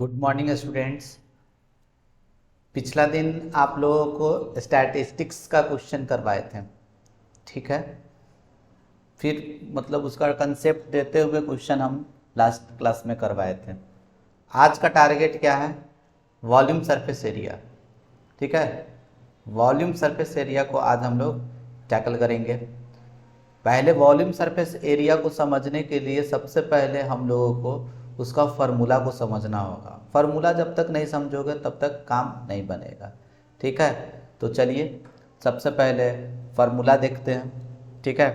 Good morning students. पिछला दिन आप लोगों को स्टैटिस्टिक्स का क्वेश्चन करवाए थे, ठीक है। फिर मतलब उसका कंसेप्ट देते हुए क्वेश्चन हम लास्ट क्लास में करवाए थे। आज का टारगेट क्या है? वॉल्यूम सरफेस एरिया, ठीक है। वॉल्यूम सरफेस एरिया को आज हम लोग टैकल करेंगे। पहले वॉल्यूम सरफेस एरिया को समझने के लिए सबसे पहले हम लोगों को उसका फार्मूला को समझना होगा। फार्मूला जब तक नहीं समझोगे तब तक काम नहीं बनेगा, ठीक है। तो चलिए सबसे पहले फार्मूला देखते हैं, ठीक है।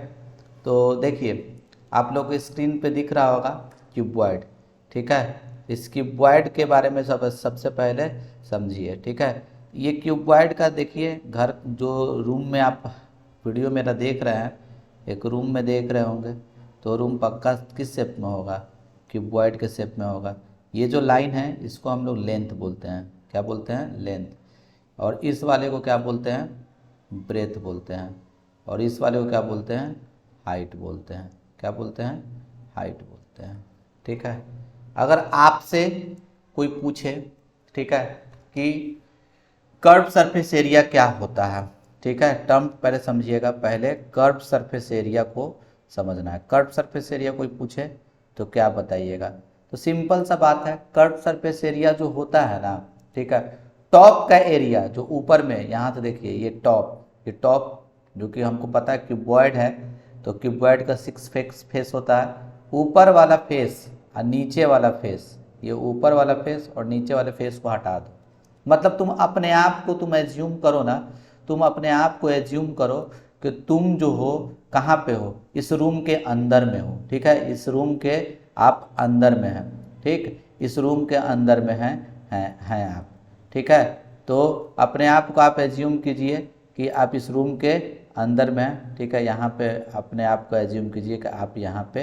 तो देखिए आप लोग को स्क्रीन पे दिख रहा होगा क्यूबॉइड, ठीक है। इस क्यूबॉइड के बारे में सबसे पहले समझिए, ठीक है। ये क्यूबॉइड का देखिए घर, जो रूम में आप वीडियो मेरा देख रहे हैं, एक रूम में देख रहे होंगे, तो रूम पक्का किस शेप में होगा? क्यूबॉइड के शेप में होगा। ये जो लाइन है इसको हम लोग लेंथ बोलते हैं। क्या बोलते हैं? लेंथ। और इस वाले को क्या बोलते हैं? ब्रेथ बोलते हैं। और इस वाले को क्या बोलते हैं? हाइट बोलते हैं। क्या बोलते हैं? हाइट बोलते हैं, ठीक है। अगर आपसे कोई पूछे, ठीक है, कि कर्व सरफेस एरिया क्या होता है, ठीक है, टर्म पहले समझिएगा। पहले कर्व सरफेस एरिया को समझना है। कर्व सरफेस एरिया कोई पूछे तो क्या बताइएगा? तो सिंपल सा बात है, कर्व सरफेस एरिया जो होता है ना, ठीक है, टॉप का एरिया जो ऊपर में, यहाँ से देखिए ये टॉप जो कि हमको पता है क्यूबॉइड है, तो क्यूबॉइड का 6 फेस होता है। ऊपर वाला फेस और नीचे वाला फेस, ये ऊपर वाला फेस और नीचे वाले फेस को हटा दो। मतलब तुम अपने आप को तुम एज्यूम करो ना, तुम अपने आप को एज्यूम करो कि तुम जो हो कहाँ पे हो? इस रूम के अंदर में हो, ठीक है। इस रूम के आप अंदर में हैं, ठीक, इस रूम के अंदर में हैं आप, ठीक है। तो अपने आप को आप एज्यूम कीजिए कि आप इस रूम के अंदर में हैं, ठीक है। यहाँ पे अपने आप को एज्यूम कीजिए कि आप यहाँ पे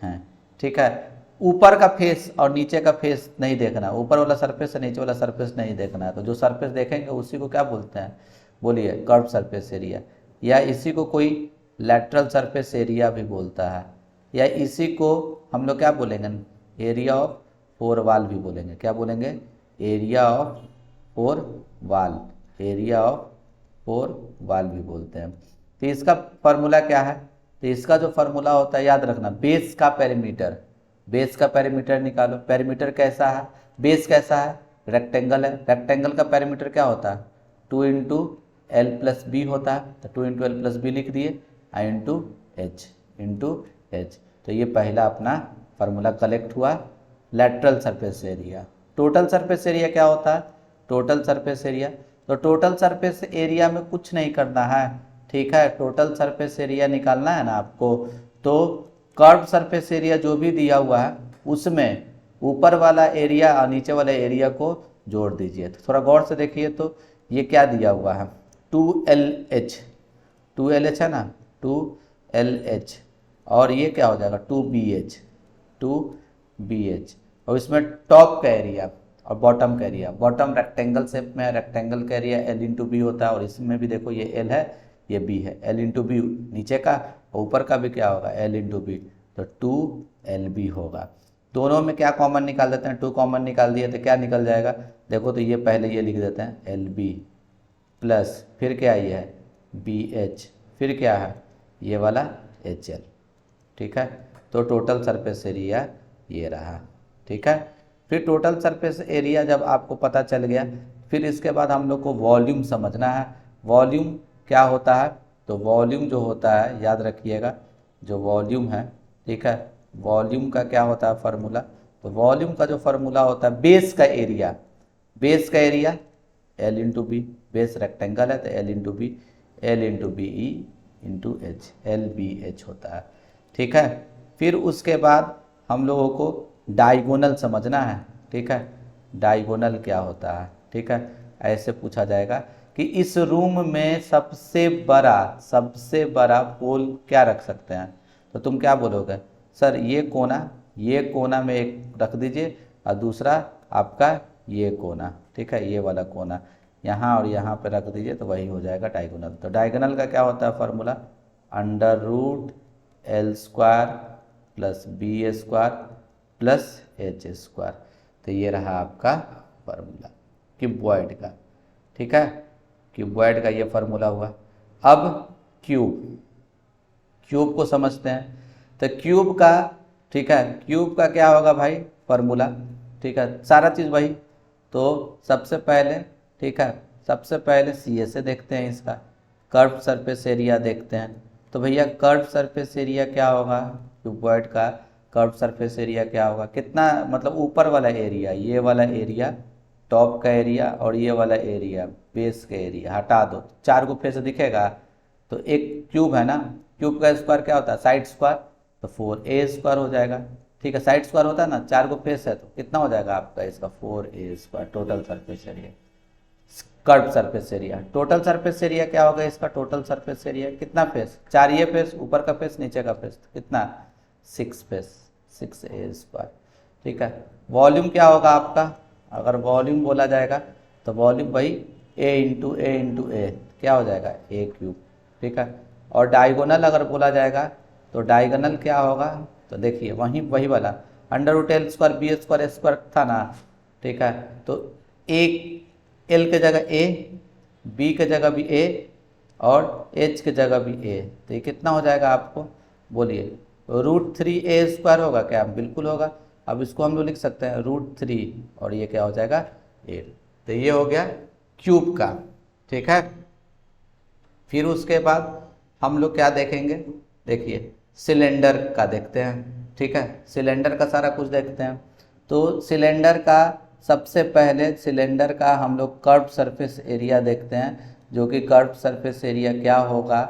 हैं, ठीक है। ऊपर का फेस और नीचे का फेस नहीं देखना, ऊपर वाला सरफेस और नीचे वाला सरफेस नहीं देखना है। तो जो सरफेस देखेंगे उसी को क्या बोलते हैं? बोलिए, कर्व सरफेस एरिया। या इसी को कोई लैटरल सरफेस एरिया भी बोलता है, या इसी को हम लोग क्या बोलेंगे? एरिया ऑफ फोर वाल भी बोलेंगे। क्या बोलेंगे? एरिया ऑफ फोर वाल, एरिया ऑफ फोर वाल भी बोलते हैं। तो इसका फार्मूला क्या है? तो इसका जो फार्मूला होता है याद रखना, बेस का पेरीमीटर। बेस का पेरीमीटर निकालो। पेरीमीटर कैसा है? बेस कैसा है? रेक्टेंगल है। रेक्टेंगल का पेरीमीटर क्या होता है? 2 इंटू एल प्लस बी होता है। तो 2 इंटू एल प्लस बी लिख दिए, आई इंटू एच। तो ये पहला अपना फार्मूला कलेक्ट हुआ। Lateral surface area. Total surface area क्या होता है? टोटल सरफेस एरिया, तो टोटल सरफेस एरिया में कुछ नहीं करना है, ठीक है। टोटल सरफेस एरिया निकालना है ना आपको, तो कर्व सरफेस एरिया जो भी दिया हुआ है उसमें ऊपर वाला एरिया और नीचे वाले एरिया को जोड़ दीजिए। तो थोड़ा गौर से देखिए, तो ये क्या दिया हुआ है? 2LH, 2LH है ना, 2LH। और ये क्या हो जाएगा? 2BH। और इसमें टॉप का एरिया और बॉटम का एरिया। बॉटम रेक्टेंगल शेप में है, रेक्टेंगल का एरिया L इंटू बी होता है। और इसमें भी देखो ये L है, ये B है, L इंटू बी नीचे का, ऊपर का भी क्या होगा? L इंटू बी, तो 2LB होगा। दोनों में क्या कॉमन निकाल देते हैं? 2 कॉमन निकाल दिए तो क्या निकल जाएगा? देखो तो ये पहले ये लिख देते हैं LB प्लस, फिर क्या ये है? BH, फिर क्या है? ये वाला HL, ठीक है। तो टोटल सरफेस एरिया ये रहा, ठीक है। फिर टोटल सरफेस एरिया जब आपको पता चल गया, फिर इसके बाद हम लोग को वॉल्यूम समझना है। वॉल्यूम क्या होता है? तो वॉल्यूम जो होता है याद रखिएगा, जो वॉल्यूम है, ठीक है, वॉल्यूम का क्या होता है फार्मूला? तो वॉल्यूम का जो फार्मूला होता है बेस का एरिया, बेस का area L into B, base rectangle है तो L into B, L into B E into H, LBH होता है, ठीक है। फिर उसके बाद हम लोगों को डायगोनल समझना है, ठीक है। डायगोनल क्या होता है? ठीक है, ऐसे पूछा जाएगा कि इस रूम में सबसे बड़ा पोल क्या रख सकते हैं? तो तुम क्या बोलोगे? सर ये कोना में एक रख दीजिए और दूसरा आपका ये कोना, ठीक है, ये वाला कोना यहाँ और यहाँ पे रख दीजिए, तो वही हो जाएगा डायगोनल। तो डायगोनल का क्या होता है formula? Under root L² plus BA² plus H²। तो ये रहा आपका फार्मूला क्यूबॉइड का, ठीक है, क्यूबॉइड का ये फार्मूला हुआ। अब क्यूब, क्यूब को समझते हैं। तो क्यूब का, ठीक है, क्यूब का क्या होगा भाई फार्मूला, ठीक है, सारा चीज़ वही। तो सबसे पहले, ठीक है, सबसे पहले सी से देखते हैं, इसका कर्व सरफेस एरिया देखते हैं। तो भैया कर्व सरफेस एरिया क्या होगा, क्यूबॉइड का कर्व सरफेस एरिया क्या होगा, कितना, मतलब ऊपर वाला एरिया, ये वाला एरिया टॉप का एरिया, और ये वाला एरिया बेस का एरिया हटा दो, चार को फेस दिखेगा। तो एक क्यूब है ना, क्यूब का स्क्वायर क्या होता है, साइड स्क्वायर, तो 4a स्क्वायर हो जाएगा, ठीक है, साइड स्क्वायर होता है ना, चार को फेस है तो कितना हो जाएगा आपका इसका 4a square total surface area, curve surface area. Total surface area क्या होगा इसका, टोटल सरफेस एरिया कितना फेस, चार ये फेस, ऊपर का फेस नीचे का फेस, तो कितना 6 फेस, 6a स्क्वायर, ठीक है। वॉल्यूम क्या होगा आपका, अगर वॉल्यूम बोला जाएगा तो वॉल्यूम भाई a क्या हो जाएगा a क्यूब, ठीक है। और डायगोनल अगर बोला जाएगा तो डायगोनल क्या होगा, तो देखिए वही वाला √l square B square square था ना, ठीक है। तो एक एल के जगह ए, बी के जगह भी ए, और एच के जगह भी ए, तो ये कितना हो जाएगा आपको बोलिए, √3a स्क्वायर होगा क्या, बिल्कुल होगा। अब इसको हम लोग लिख सकते हैं √3 और ये क्या हो जाएगा 8। तो ये हो गया क्यूब का, ठीक है। फिर उसके बाद हम लोग क्या देखेंगे, देखिए सिलेंडर का देखते हैं, ठीक है, सिलेंडर का सारा कुछ देखते हैं। तो सिलेंडर का सबसे पहले, सिलेंडर का हम लोग कर्व सरफेस एरिया देखते हैं, जो कि कर्व सरफेस एरिया क्या होगा,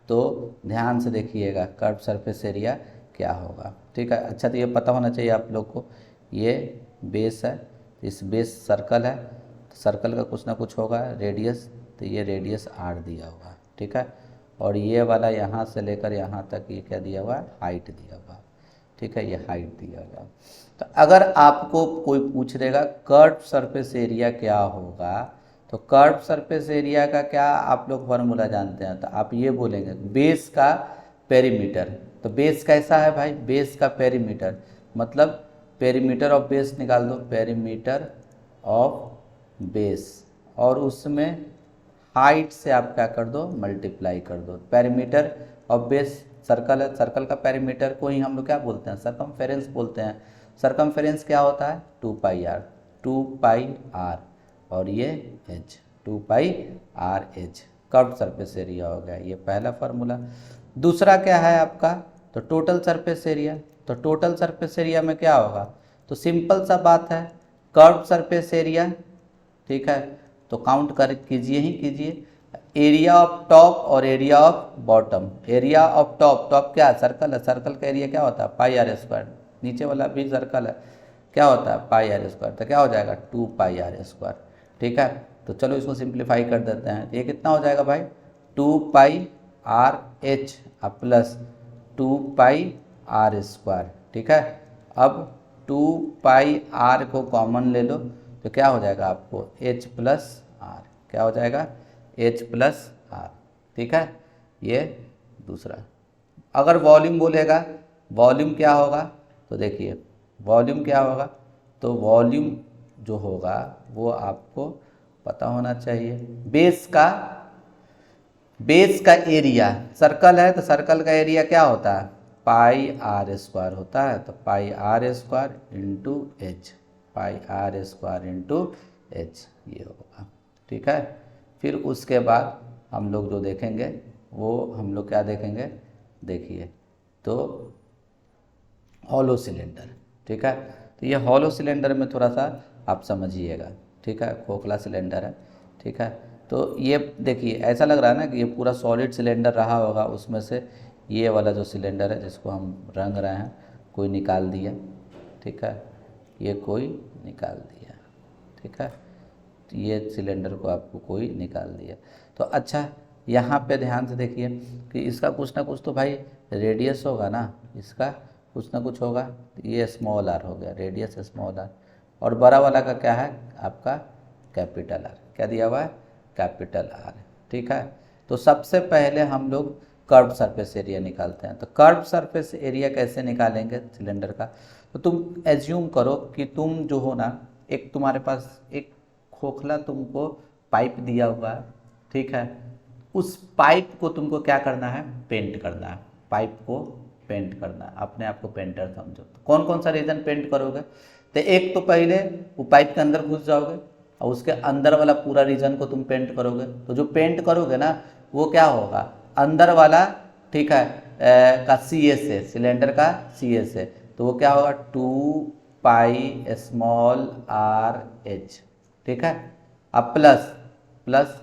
तो ध्यान से देखिएगा कर्व सरफेस एरिया क्या होगा, ठीक है। अच्छा, तो ये पता होना चाहिए आप लोग को, ये बेस है, इस बेस सर्कल है, तो सर्कल का कुछ ना कुछ होगा रेडियस, तो ये रेडियस r दिया हुआ, ठीक है। और ये वाला यहाँ से लेकर यहाँ तक ये क्या दिया हुआ है, हाइट दिया हुआ, ठीक है, ये हाइट दिया हुआ। तो अगर आपको कोई पूछ देगा कर्व सरफेस एरिया क्या होगा, तो कर्व सरफेस एरिया का क्या आप लोग फार्मूला जानते हैं, तो आप ये बोलेंगे बेस का पेरीमीटर। तो बेस कैसा है भाई, बेस का पेरीमीटर, मतलब पेरीमीटर ऑफ बेस निकाल दो, पेरीमीटर ऑफ बेस, और उसमें हाइट से आप क्या कर दो, मल्टीप्लाई कर दो। पेरीमीटर ऑफ बेस सर्कल है, सर्कल का पेरीमीटर को ही हम लोग क्या बोलते हैं, सरकमफेरेंस बोलते हैं। सरकमफेरेंस क्या होता है, 2πr, और ये h, 2πr/h curve surface area हो गया, ये पहला फार्मूला। दूसरा क्या है आपका, तो टोटल सरफेस एरिया। तो टोटल सरफेस एरिया में क्या होगा, तो सिंपल सा बात है, कर्व सरफेस एरिया, ठीक है, तो काउंट कर कीजिए ही कीजिए, एरिया ऑफ टॉप और area of bottom. Area of top, top क्या है, सर्कल है, सर्कल का एरिया क्या होता है πr², नीचे वाला भी सर्कल है, क्या होता है πr², तो क्या हो जाएगा 2πr², ठीक है। तो चलो इसको सिंप्लीफाई कर देते हैं, ये कितना हो जाएगा भाई 2πrh प्लस 2πr², ठीक है। अब 2πr को कॉमन ले लो, तो क्या हो जाएगा आपको h प्लस आर, क्या हो जाएगा h प्लस आर, ठीक है। ये दूसरा। अगर वॉल्यूम बोलेगा, वॉल्यूम क्या होगा, तो देखिए वॉल्यूम क्या होगा, तो वॉल्यूम जो होगा वो आपको पता होना चाहिए। बेस का एरिया, सर्कल है तो सर्कल का एरिया क्या होता है πr² होता है, तो πr² into h, πr² into h ये होगा, ठीक है। फिर उसके बाद हम लोग जो देखेंगे वो हम लोग क्या देखेंगे, देखिए तो हॉलो सिलेंडर, ठीक है। तो ये हॉलो सिलेंडर में थोड़ा सा आप समझिएगा, ठीक है, खोखला सिलेंडर है, ठीक है। तो ये देखिए ऐसा लग रहा है ना कि ये पूरा सॉलिड सिलेंडर रहा होगा, उसमें से ये वाला जो सिलेंडर है जिसको हम रंग रहे हैं कोई निकाल दिया, ठीक है, ये कोई निकाल दिया, ठीक है, तो ये सिलेंडर को आपको कोई निकाल दिया। तो अच्छा यहाँ पे ध्यान से देखिए कि इसका कुछ ना कुछ तो भाई रेडियस होगा ना, इसका कुछ ना कुछ होगा, ये स्मॉल आर हो गया, रेडियस स्मॉल आर, और बड़ा वाला का क्या है आपका कैपिटल आर, क्या दिया हुआ है कैपिटल आर, ठीक है। तो सबसे पहले हम लोग कर्व सरफेस एरिया निकालते हैं। तो कर्व सरफेस एरिया कैसे निकालेंगे सिलेंडर का, तो तुम एज्यूम करो कि तुम जो हो ना एक तुम्हारे पास एक खोखला तुमको पाइप दिया हुआ है, ठीक है, उस पाइप को तुमको क्या करना है, पेंट करना है, पाइप को पेंट करना है, अपने आप को पेंटर समझो। तो कौन कौन सा रीजन पेंट करोगे, तो एक तो पहले वो पाइप के अंदर घुस जाओगे और उसके अंदर वाला पूरा रीजन को तुम पेंट करोगे। तो जो पेंट करोगे ना वो क्या होगा, अंदर वाला, ठीक है, का सी एस है, सिलेंडर का सी एस है, तो वो क्या होगा 2 स्मॉल आर एच, ठीक है। अब प्लस प्लस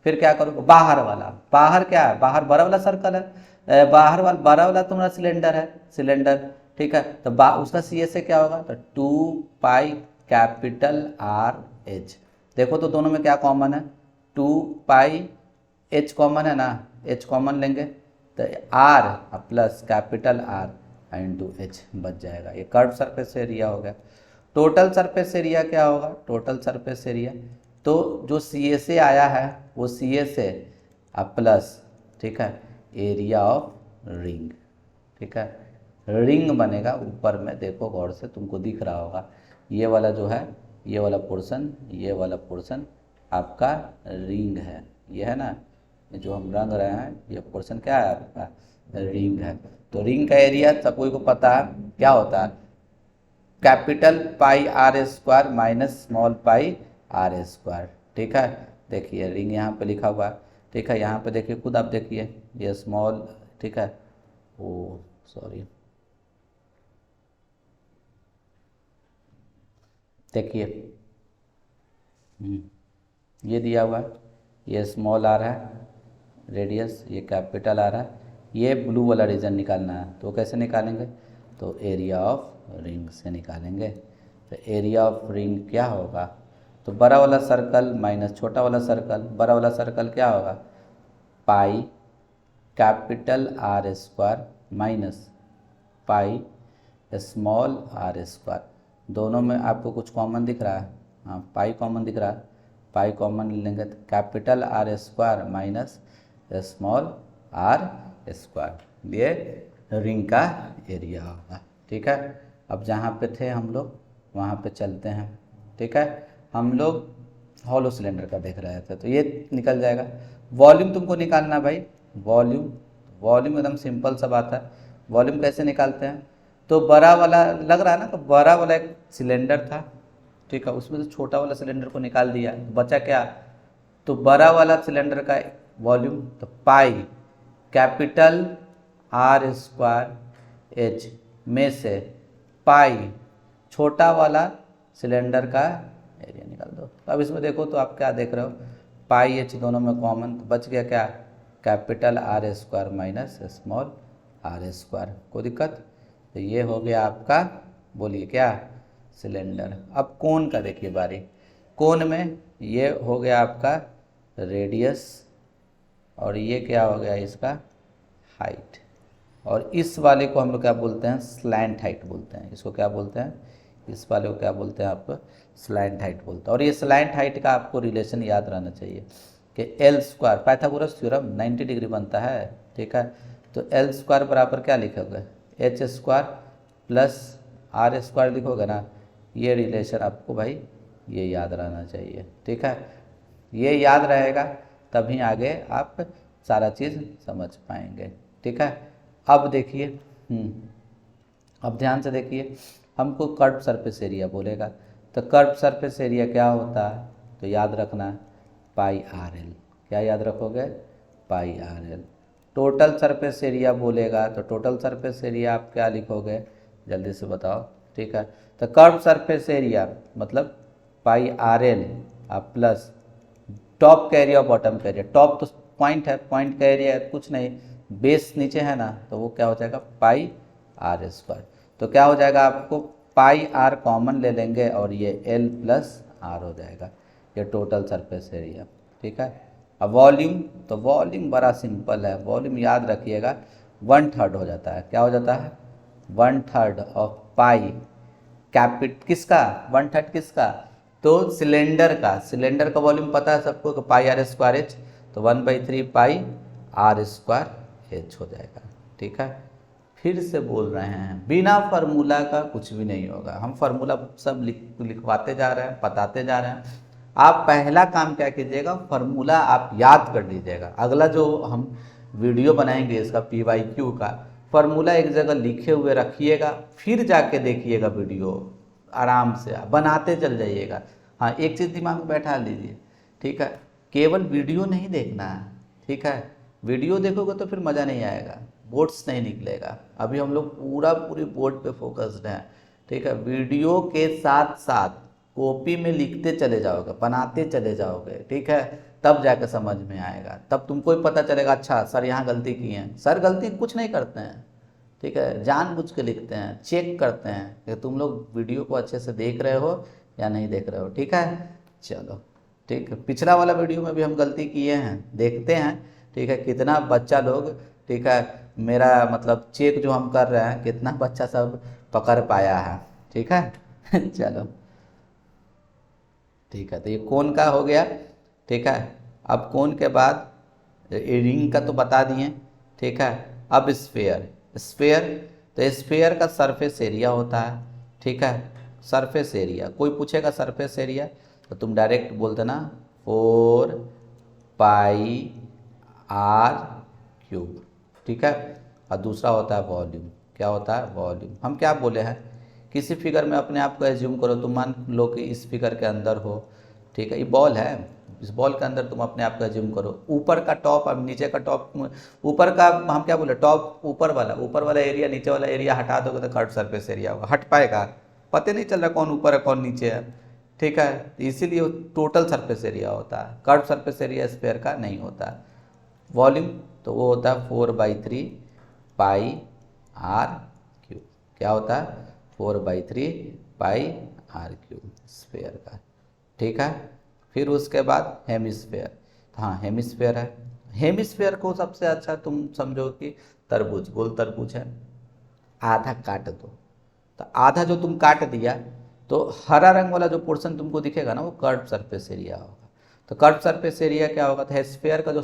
फिर क्या करोगे, बाहर वाला, बाहर क्या है, बाहर बड़ा वाला सर्कल है, बाहर वाला बड़ा वाला तुम्हारा सिलेंडर है, सिलेंडर, ठीक है। तो उसका सी एस से क्या होगा, तो 2 आर एच। देखो तो दोनों में क्या कॉमन है, 2 एच कॉमन है ना, एच कॉमन लेंगे तो R plus R into H बच जाएगा। ये कर्व सरफेस एरिया हो गया। टोटल सरफेस एरिया क्या होगा, टोटल सरफेस एरिया, तो जो सी एस ए आया है वो सी एस ए प्लस, ठीक है, एरिया ऑफ रिंग, ठीक है, रिंग बनेगा ऊपर में, देखो गौर से तुमको दिख रहा होगा, ये वाला जो है, ये वाला पोर्शन, ये वाला पोर्शन आपका रिंग है, ये है ना, जो हम रंग रहे हैं ये पोर्शन क्या है आपका, रिंग है। तो रिंग का एरिया सबको को पता है क्या होता है, capital pi R square minus small pi R square, ठीक है। देखिए रिंग यहाँ पे लिखा हुआ है, ठीक है, यहाँ पे देखिए खुद आप देखिए ये स्मॉल, ठीक है, ओ सॉरी, देखिए ये दिया हुआ है, ये स्मॉल आ रहा है रेडियस, ये कैपिटल आ रहा है, ये ब्लू वाला रीजन निकालना है, तो कैसे निकालेंगे, तो एरिया ऑफ रिंग से निकालेंगे। तो एरिया ऑफ रिंग क्या होगा, तो बड़ा वाला सर्कल माइनस छोटा वाला सर्कल, बड़ा वाला सर्कल क्या होगा, pi capital R square minus pi small R square. दोनों में आपको कुछ कॉमन दिख रहा है, हाँ पाई कॉमन दिख रहा है, पाई कॉमन लेंगे तो capital R square minus small R square, ये रिंग का एरिया होगा, ठीक है। अब जहाँ पे थे हम लोग वहाँ पे चलते हैं, ठीक है। हम लोग हॉलो सिलेंडर का देख रहे थे, तो ये निकल जाएगा। वॉल्यूम तुमको निकालना भाई, वॉल्यूम, वॉल्यूम एकदम सिंपल सा बात है। वॉल्यूम कैसे निकालते हैं, तो बड़ा वाला लग रहा है ना, तो बड़ा वाला एक सिलेंडर था, ठीक है, उसमें से छोटा वाला सिलेंडर को निकाल दिया, तो बचा क्या, तो बड़ा वाला सिलेंडर का वॉल्यूम, तो पाई कैपिटल आर स्क्वायर एच में से पाई छोटा वाला सिलेंडर का एरिया निकाल दो। तो अब इसमें देखो तो आप क्या देख रहे हो, पाई एच दोनों में कॉमन, तो बच गया क्या, capital R square minus small R square. कोई दिक्कत, तो ये हो गया आपका, बोलिए क्या, सिलेंडर। अब कोन का देखिए बारी, कोन में ये हो गया आपका रेडियस और ये क्या हो गया इसका हाइट, और इस वाले को हम लोग क्या बोलते हैं, स्लैंट हाइट बोलते हैं। इसको क्या बोलते हैं, इस वाले को क्या बोलते हैं आप, स्लैंट हाइट बोलते हैं। और ये स्लैंट हाइट का आपको रिलेशन याद रहना चाहिए कि L square, Pythagoras theorem 90 degree बनता है, ठीक है। तो एल स्क्वायर बराबर क्या लिखोगे, H square plus R square लिखोगे ना, ये रिलेशन आपको भाई ये याद रहना चाहिए, ठीक है। ये याद रहेगा तभी आगे आप सारा चीज़ समझ पाएंगे, ठीक है। अब देखिए, अब ध्यान से देखिए, हमको कर्व सरफेस एरिया बोलेगा, तो कर्व सरफेस एरिया क्या होता है, तो याद रखना पाई आर एल, क्या याद रखोगे, pi R L. Total surface area बोलेगा तो टोटल सरफेस एरिया आप क्या लिखोगे, जल्दी से बताओ, ठीक है। तो कर्व सरफेस एरिया मतलब पाई आर एल आप प्लस टॉप का एरिया और बॉटम का एरिया, टॉप तो पॉइंट है, पॉइंट का एरिया कुछ नहीं, बेस नीचे है ना, तो वो क्या हो जाएगा पाई आर स्क्वायर। तो क्या हो जाएगा आपको, पाई आर कॉमन ले लेंगे और ये एल प्लस आर हो जाएगा, ये टोटल सरफेस एरिया, ठीक है। अब वॉल्यूम, तो वॉल्यूम बड़ा सिंपल है, वॉल्यूम याद रखिएगा 1/3 हो जाता है, क्या हो जाता है 1/3 ऑफ पाई किसका 1/3 किसका, तो सिलेंडर का, सिलेंडर का वॉल्यूम पता है सबको कि पाई आर स्क्वायर एच, तो 1/3 पाई आर स्क्वायर एच हो जाएगा, ठीक है। फिर से बोल रहे हैं, बिना फार्मूला का कुछ भी नहीं होगा। हम फार्मूला सब लिखवाते जा रहे हैं, बताते जा रहे हैं। आप पहला काम क्या कीजिएगा, फार्मूला आप याद कर लीजिएगा। अगला जो हम वीडियो बनाएंगे इसका PYQ का, फार्मूला एक जगह लिखे हुए रखिएगा, फिर जाके देखिएगा वीडियो, आराम से बनाते चल जाइएगा। हाँ, एक चीज़ दिमाग में बैठा लीजिए, ठीक है, केवल वीडियो नहीं देखना है, ठीक है। वीडियो देखोगे तो फिर मज़ा नहीं आएगा, बोर्ड्स नहीं निकलेगा। अभी हम लोग पूरी बोर्ड पे फोकस्ड हैं, ठीक है। वीडियो के साथ साथ कॉपी में लिखते चले जाओगे, बनाते चले जाओगे, ठीक है, तब जाकर समझ में आएगा। तब तुमको ही पता चलेगा, अच्छा सर यहाँ गलती की है। सर गलती कुछ नहीं करते हैं, ठीक है, जानबूझ के लिखते हैं, चेक करते हैं कि तुम लोग वीडियो को अच्छे से देख रहे हो या नहीं देख रहे हो, ठीक है। चलो ठीक है, पिछला वाला वीडियो में भी हम गलती किए हैं, देखते हैं, ठीक है, कितना बच्चा लोग, ठीक है, मेरा मतलब चेक जो हम कर रहे हैं, कितना बच्चा सब पकड़ पाया है, ठीक है। चलो ठीक है, तो ये कोन का हो गया, ठीक है। अब कोन के बाद रिंग का तो बता दिए, ठीक है। अब स्फेयर, स्फेयर तो स्फेयर का सरफेस एरिया होता है, ठीक है। सरफेस एरिया, कोई पूछेगा सरफेस एरिया तो तुम डायरेक्ट बोल देना 4πr³, ठीक है। और दूसरा होता है वॉल्यूम, क्या होता है, वॉल्यूम। हम क्या बोले हैं, किसी फिगर में अपने आप को एज्यूम करो, तुम मान लो कि इस फिगर के अंदर हो, ठीक है, ये बॉल है, इस बॉल के अंदर तुम अपने आप को एज्यूम करो, ऊपर का टॉप और नीचे का टॉप, ऊपर का हम क्या बोले, टॉप ऊपर वाला एरिया, नीचे वाला एरिया हटा दोगे तो कर्व सरफेस एरिया होगा। हट पाएगा, पता नहीं चल रहा कौन ऊपर है कौन नीचे है, ठीक है। इसीलिए टोटल सरफेस एरिया होता है, कर्व सरफेस एरिया स्फेयर का नहीं होता है। वॉल्यूम तो वो होता है 4/3πr³, क्या होता है, 4/3πr³ स्फेयर का, ठीक है। फिर उसके बाद हेमिस्फेयर, हाँ हेमिस्फेयर है। हेमिस्फेयर को सबसे अच्छा तुम समझो कि तरबूज, गोल तरबूज है, आधा काट दो, तो आधा जो तुम काट दिया तो हरा रंग वाला जो पोर्शन तुमको दिखेगा ना, वो कर्व सरफेस एरिया होगा। तो कर्व सरफेस एरिया क्या होगा, तो स्फेयर का जो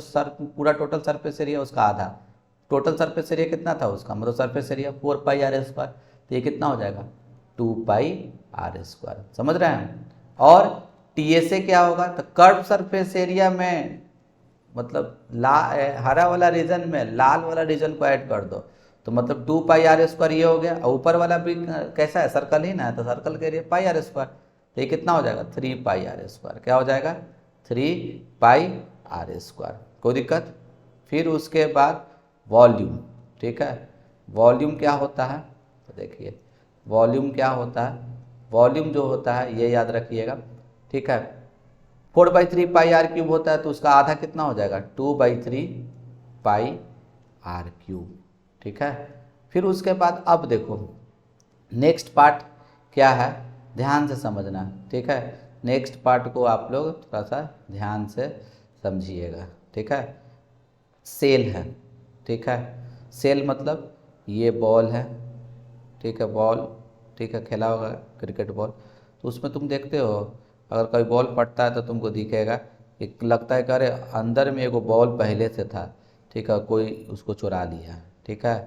पूरा टोटल सरफेस एरिया उसका आधा, टोटल सरफेस एरिया कितना था उसका, मतलब सरफेस एरिया 4πr², तो ये कितना हो जाएगा 2πr², समझ रहे हैं। और TSA क्या होगा, तो कर्व सरफेस एरिया में मतलब हरा वाला रीजन में लाल वाला रीजन को ऐड कर दो, तो मतलब 2πr² ये हो गया। और ऊपर वाला भी कैसा है, सर्कल ही ना है, तो सर्कल के एरिया πr², तो ये कितना हो जाएगा 3πr², क्या हो जाएगा 3πr², कोई दिक्कत। फिर उसके बाद वॉल्यूम, ठीक है। वॉल्यूम क्या होता है, तो देखिए वॉल्यूम क्या होता है, वॉल्यूम जो होता है ये याद रखिएगा, ठीक है। 4/3πr³ होता है, तो उसका आधा कितना हो जाएगा 2/3πr³, ठीक है। फिर उसके बाद अब देखो नेक्स्ट पार्ट क्या है, ध्यान से समझना, ठीक है। नेक्स्ट पार्ट को आप लोग थोड़ा सा ध्यान से समझिएगा, ठीक है। सेल है, ठीक है। सेल मतलब ये बॉल है, ठीक है, बॉल, ठीक है, खेला होगा क्रिकेट बॉल, तो उसमें तुम देखते हो अगर कोई बॉल पड़ता है तो तुमको दिखेगा, एक लगता है कि अरे अंदर में एगो बॉल पहले से था, ठीक है, कोई उसको चुरा लिया, ठीक है।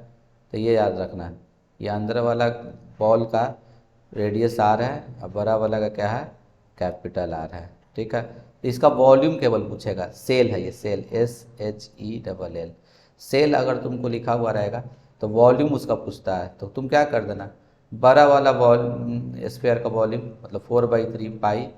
तो ये याद रखना, ये अंदर वाला बॉल का रेडियस R है और बड़ा वाला का क्या है, कैपिटल R है, ठीक है। इसका वॉल्यूम केवल पूछेगा, सेल है ये, सेल SHELL, सेल अगर तुमको लिखा हुआ रहेगा तो वॉल्यूम उसका पूछता है, तो तुम क्या कर देना, बड़ा वाला स्फेयर का वॉल्यूम मतलब 4/3π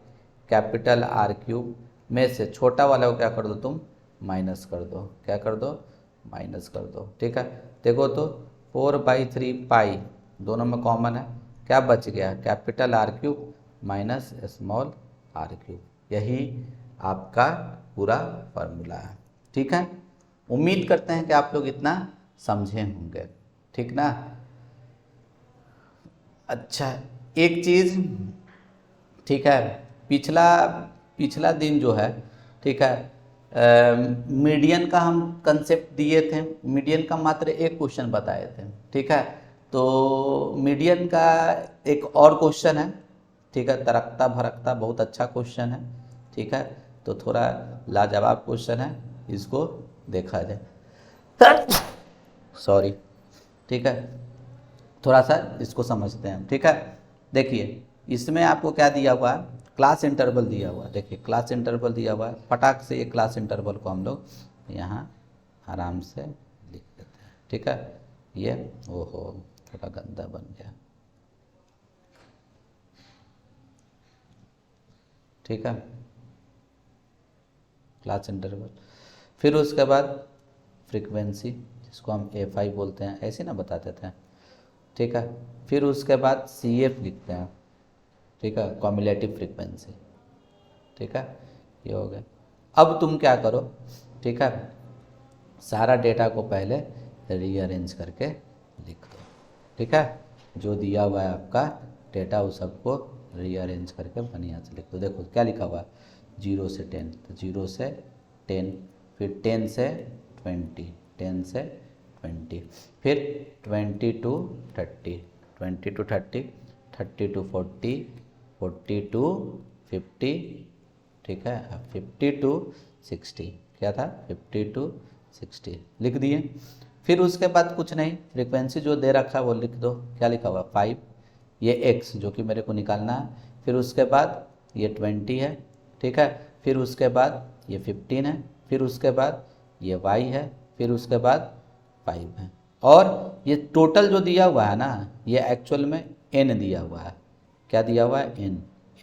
कैपिटल R³ में से छोटा वाला को क्या कर दो तुम, माइनस कर दो, क्या कर दो, माइनस कर दो, ठीक है। देखो तो 4/3π दोनों में कॉमन है, क्या बच गया, capital R³ minus small r³, यही आपका पूरा फार्मूला है, ठीक है। उम्मीद करते हैं कि आप लोग इतना समझे होंगे, ठीक ना। अच्छा एक चीज़, ठीक है, पिछला दिन जो है, ठीक है, मीडियन का हम कंसेप्ट दिए थे, मीडियन का मात्र एक क्वेश्चन बताए थे, ठीक है। तो मीडियन का एक और क्वेश्चन है, ठीक है, तरकता भरकता, बहुत अच्छा क्वेश्चन है, ठीक है। तो थोड़ा लाजवाब क्वेश्चन है, इसको देखा जाए, सॉरी, ठीक है। थोड़ा सा इसको समझते हैं, ठीक है। देखिए इसमें आपको क्या दिया हुआ है, क्लास इंटरवल दिया हुआ है। देखिए क्लास इंटरवल दिया हुआ है, फटाक से ये क्लास इंटरवल को हम लोग यहाँ आराम से लिख देते हैं, ठीक है। ये ओहो थोड़ा गंदा बन गया, ठीक है, क्लास इंटरवल। फिर उसके बाद फ्रीक्वेंसी, जिसको हम A5 बोलते हैं, ऐसे ना बताते थे, ठीक है। फिर उसके बाद CF लिखते हैं, ठीक है, कॉम्युलेटिव फ्रीक्वेंसी, ठीक है, ये हो गया। अब तुम क्या करो, ठीक है, सारा डेटा को पहले रीअरेंज करके लिख दो, ठीक है। जो दिया हुआ है आपका डेटा उस सबको रीअरेंज करके बढ़िया से लिख दो। देखो क्या लिखा हुआ है, 0 से 10, तो 0 से 10, फिर 10 से 20, 10 से 20, फिर 20 to 30, 20 to 30, 30 to 40, 40 to 50, ठीक है, 50 to 60, क्या था 50 to 60 लिख दिए। फिर उसके बाद कुछ नहीं, फ्रीक्वेंसी जो दे रखा है वो लिख दो, क्या लिखा हुआ 5, ये x जो कि मेरे को निकालना है। फिर उसके बाद ये 20 है, ठीक है, फिर उसके बाद ये 15 है, फिर उसके बाद ये y है, फिर उसके बाद 5 है। और ये टोटल जो दिया हुआ है ना, ये एक्चुअल में n दिया हुआ है, क्या दिया हुआ है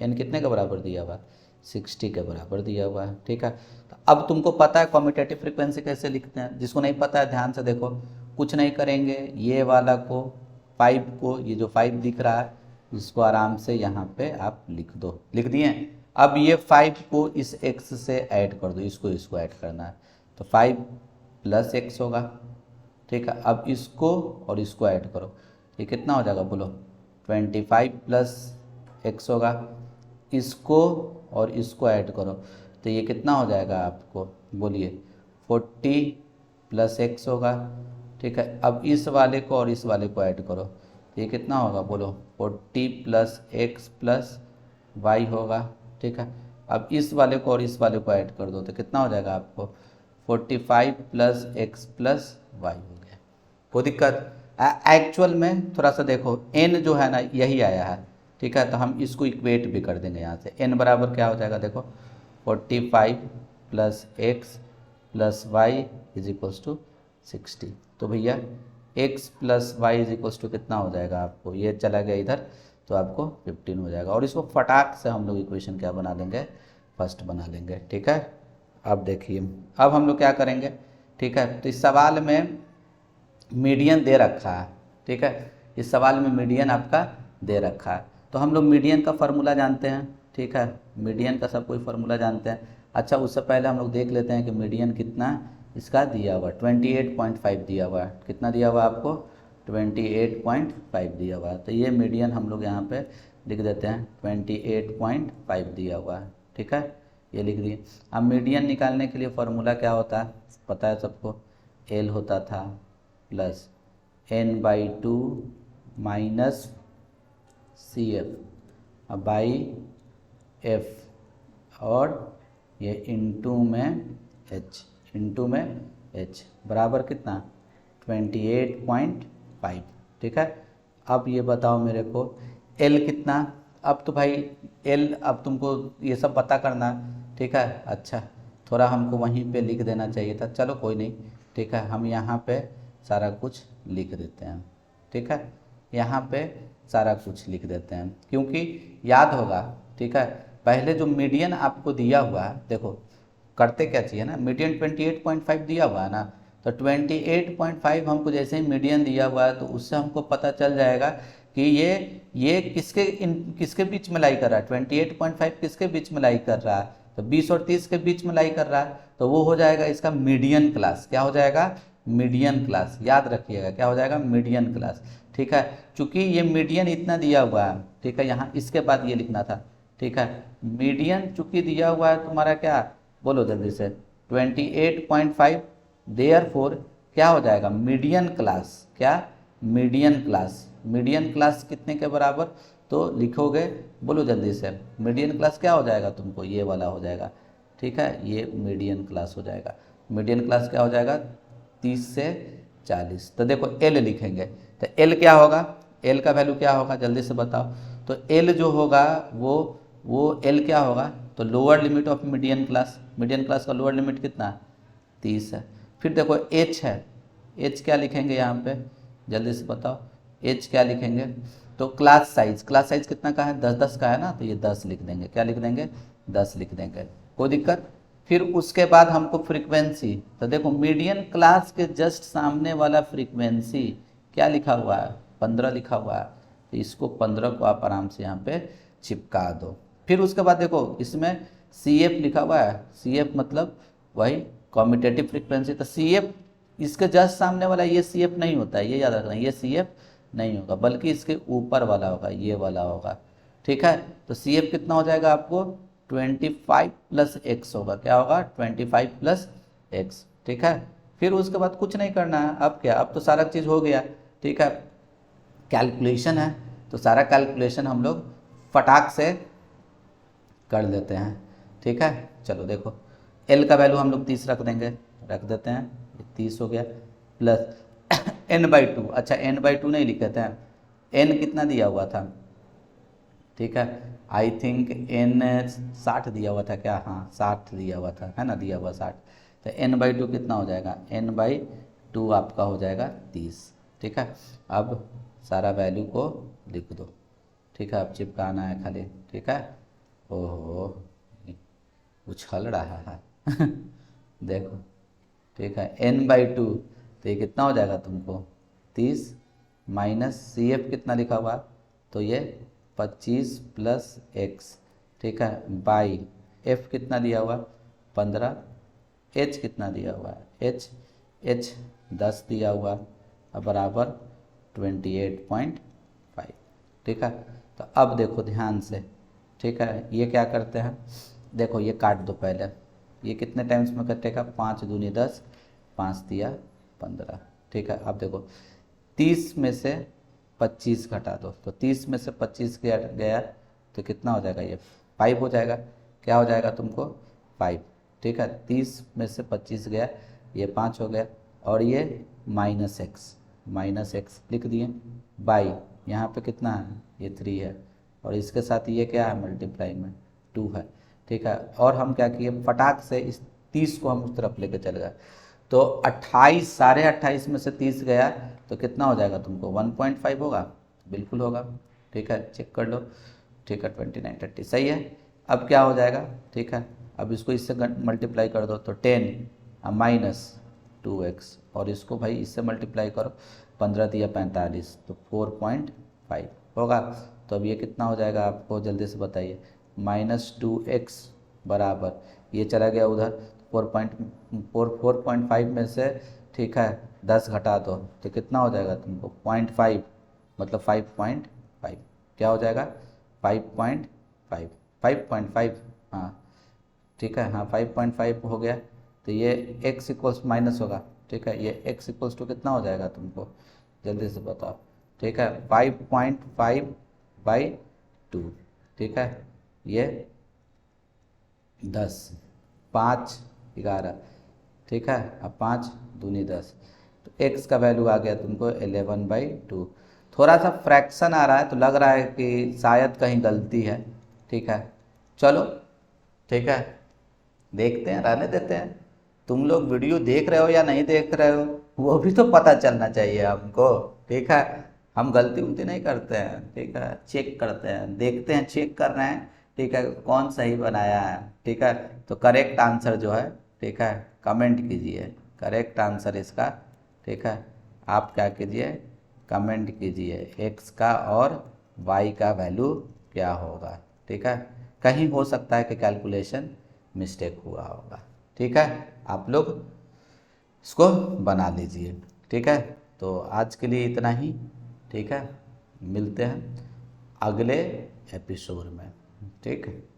n कितने के बराबर दिया हुआ है, 60 के बराबर दिया हुआ है, ठीक है। तो अब तुमको पता है कम्यूटेटिव फ्रीक्वेंसी कैसे लिखते हैं, जिसको नहीं पता है ध्यान से देखो, कुछ नहीं करेंगे, ये वाला को 5 को, ये जो 5 दिख रहा है इसको आराम से यहाँ पे आप लिख दो, लिख दिए। अब ये 5 को इस x से ऐड कर दो, इसको ऐड करना है, तो 5 + x होगा, ठीक है। अब इसको और इसको ऐड करो, ये कितना हो जाएगा बोलो, 25 + x होगा, इसको और इसको ऐड करो तो ये कितना हो जाएगा आपको बोलिए, 40 + x होगा, ठीक है। अब इस वाले को और इस वाले को ऐड करो तो ये कितना होगा बोलो, 40 + x + y होगा, ठीक है। अब इस वाले को और इस वाले को ऐड कर दो तो कितना हो जाएगा आपको, 45 + x + y हो गया। कोई दिक्कत, एक्चुअल में थोड़ा सा देखो n जो है ना यही आया है, ठीक है, तो हम इसको इक्वेट भी कर देंगे यहाँ से। n बराबर क्या हो जाएगा देखो, 45 + x + y = 60। तो भैया x + y = कितना हो जाएगा आपको, ये चला गया इधर तो आपको 15 हो जाएगा। और इसको फटाक से हम लोग इक्वेशन क्या बना लेंगे, फर्स्ट बना लेंगे, ठीक है। अब देखिए अब हम लोग क्या करेंगे, ठीक है, तो इस सवाल में मीडियन दे रखा है, ठीक है, इस सवाल में मीडियन आपका दे रखा है, तो हम लोग मीडियन का फार्मूला जानते हैं, ठीक है, मीडियन का सब कोई फार्मूला जानते हैं। अच्छा उससे पहले हम लोग देख लेते हैं कि मीडियन कितना इसका दिया हुआ, 28.5 दिया हुआ है, कितना दिया हुआ आपको, 28.5 दिया हुआ है, तो ये मीडियन हम लोग यहाँ पे लिख देते हैं, 28.5 दिया हुआ है, ठीक है, ये लिख दिए। अब मीडियन निकालने के लिए फार्मूला क्या होता है पता है सबको, L होता था plus n/2 minus CF by F और ये इंटू में H बराबर कितना 28.5, ठीक है। अब ये बताओ मेरे को L कितना, अब तो भाई L अब तुमको ये सब पता करना, ठीक है। अच्छा थोड़ा हमको वहीं पे लिख देना चाहिए था, चलो कोई नहीं, ठीक है, हम यहाँ पे सारा कुछ लिख देते हैं, ठीक है, यहाँ पे सारा कुछ लिख देते हैं क्योंकि याद होगा, ठीक है। पहले जो मीडियन आपको दिया हुआ है, देखो करते क्या चाहिए ना, मीडियन 28.5 दिया हुआ है ना, तो 28.5 हमको जैसे ही मीडियन दिया हुआ है तो उससे हमको पता चल जाएगा कि ये किसके बीच में लाई कर रहा है, 28.5 किसके बीच में लाई कर रहा है, तो 20 और 30 के बीच में लाई कर रहा है, तो वो हो जाएगा इसका मीडियन क्लास, क्या हो जाएगा मीडियन क्लास, याद रखिएगा क्या हो जाएगा मीडियन क्लास, ठीक है। चूंकि ये मीडियन इतना दिया हुआ है, ठीक है, यहाँ इसके बाद ये लिखना था, ठीक है, मीडियन चूंकि दिया हुआ है तुम्हारा क्या बोलो जल्दी से 28.5, देयरफॉर क्या हो जाएगा मीडियन क्लास, क्या मीडियन क्लास कितने के बराबर, तो लिखोगे बोलो जल्दी से, मीडियन क्लास क्या हो जाएगा तुमको, ये वाला हो जाएगा, ठीक है, ये मीडियन क्लास हो जाएगा। मीडियन क्लास क्या हो जाएगा 30 से 40, तो देखो L लिखेंगे तो L क्या होगा, एल का वैल्यू क्या होगा जल्दी से बताओ। तो एल जो होगा वो एल क्या होगा, तो lower limit of median class का लोअर लिमिट कितना है, 30 है। फिर देखो एच है, एच क्या लिखेंगे यहाँ पे जल्दी से बताओ, एच क्या लिखेंगे, तो क्लास साइज कितना का है, 10 का है ना, तो ये 10 लिख देंगे, क्या लिख देंगे, 10 लिख देंगे, कोई दिक्कत। फिर उसके बाद हमको फ्रीक्वेंसी, तो देखो मीडियन क्लास के जस्ट सामने वाला फ्रीक्वेंसी क्या लिखा हुआ है, 15 लिखा हुआ है, तो इसको 15 को आप आराम से यहाँ पे चिपका दो। फिर उसके बाद देखो इसमें CF लिखा हुआ है, CF मतलब वही कॉम्यूटेटिव फ्रीक्वेंसी, तो CF इसके जस्ट सामने वाला ये CF नहीं होता है, ये याद रखना, ये CF नहीं होगा, बल्कि इसके ऊपर वाला होगा, ये वाला होगा, ठीक है। तो CF कितना हो जाएगा आपको 25 + x होगा, क्या होगा 25 + x, ठीक है। फिर उसके बाद कुछ नहीं करना है, अब क्या, अब तो सारा चीज़ हो गया, ठीक है। कैलकुलेशन है, तो सारा कैलकुलेशन हम लोग फटाक से कर लेते हैं, ठीक है। चलो देखो L का वैल्यू हम लोग 30 रख देंगे, रख देते हैं, ये 30 हो गया, प्लस n/2, अच्छा n/2 नहीं लिखे थे, n कितना दिया हुआ था, ठीक है, आई थिंक n 60 दिया हुआ था क्या, हाँ 60 दिया हुआ था, है ना, दिया हुआ 60, तो n/2 कितना हो जाएगा, n/2 आपका हो जाएगा 30, ठीक है। अब सारा वैल्यू को लिख दो, ठीक है, अब चिपकाना है खाली, ठीक है। ओहो उछल रहा है देखो, ठीक है, n/2, तो ये कितना हो जाएगा तुमको 30 माइनस CF कितना लिखा हुआ, तो ये 25 + x, ठीक है, बाई F कितना दिया हुआ 15, H कितना दिया हुआ है, H 10 दिया हुआ, अब बराबर 28.5, ठीक है। तो अब देखो ध्यान से, ठीक है, ये क्या करते हैं, देखो ये काट दो पहले, ये कितने टाइम्स में कटेगा, 5 दूनी 10, 5 दिया 15, ठीक है। अब देखो 30 में से 25 घटा दो, तो 30 में से 25 गया तो कितना हो जाएगा, ये 5 हो जाएगा, क्या हो जाएगा तुमको 5, ठीक है। 30 में से 25 गया, ये 5 हो गया, और ये -x लिख दिए, बाई यहाँ पे कितना है, ये 3 है, और इसके साथ ये क्या है, मल्टीप्लाई में 2 है, ठीक है। और हम क्या किए, फटाक से इस 30 को हम उस तरफ लेके चल गए, तो 28 28.5 में से 30 गया तो कितना हो जाएगा तुमको 1.5 होगा, बिल्कुल होगा, ठीक है, चेक कर लो, ठीक है, 29 30 सही है। अब क्या हो जाएगा, ठीक है, अब इसको इससे मल्टीप्लाई कर दो, तो 10 - 2x, और इसको भाई इससे मल्टीप्लाई करो, 15 दिया 45, तो 4.5 होगा। तो अब ये कितना हो जाएगा आपको जल्दी से बताइए, -2x बराबर, ये चला गया उधर, 4.5 में से, ठीक है, 10 घटा दो, तो कितना हो जाएगा तुमको 0.5, मतलब 5.5, क्या हो जाएगा 5.5, हाँ ठीक है, हाँ 5.5 हो गया। तो ये x इक्वल्स माइनस होगा, ठीक है, ये x इक्वल्स टू कितना हो जाएगा तुमको जल्दी से बताओ, ठीक है, 5.5/2, ठीक है, ये 10, 5 11, ठीक है, अब 5 दूनी 10, तो x का वैल्यू आ गया तुमको 11/2। थोड़ा सा फ्रैक्शन आ रहा है तो लग रहा है कि शायद कहीं गलती है, ठीक है, चलो ठीक है, देखते हैं, रहने देते हैं। तुम लोग वीडियो देख रहे हो या नहीं देख रहे हो वो भी तो पता चलना चाहिए हमको, ठीक है। हम गलती उलती नहीं करते हैं, ठीक है, चेक करते हैं, देखते हैं, चेक कर रहे हैं, ठीक है, कौन सही बनाया है, ठीक है। तो करेक्ट आंसर जो है, ठीक है, कमेंट कीजिए करेक्ट आंसर इसका, ठीक है, आप क्या कीजिए कमेंट कीजिए x का और y का वैल्यू क्या होगा, ठीक है। कहीं हो सकता है कि कैलकुलेशन मिस्टेक हुआ होगा, ठीक है, आप लोग इसको बना लीजिए, ठीक है। तो आज के लिए इतना ही, ठीक है, मिलते हैं अगले एपिसोड में, ठीक है।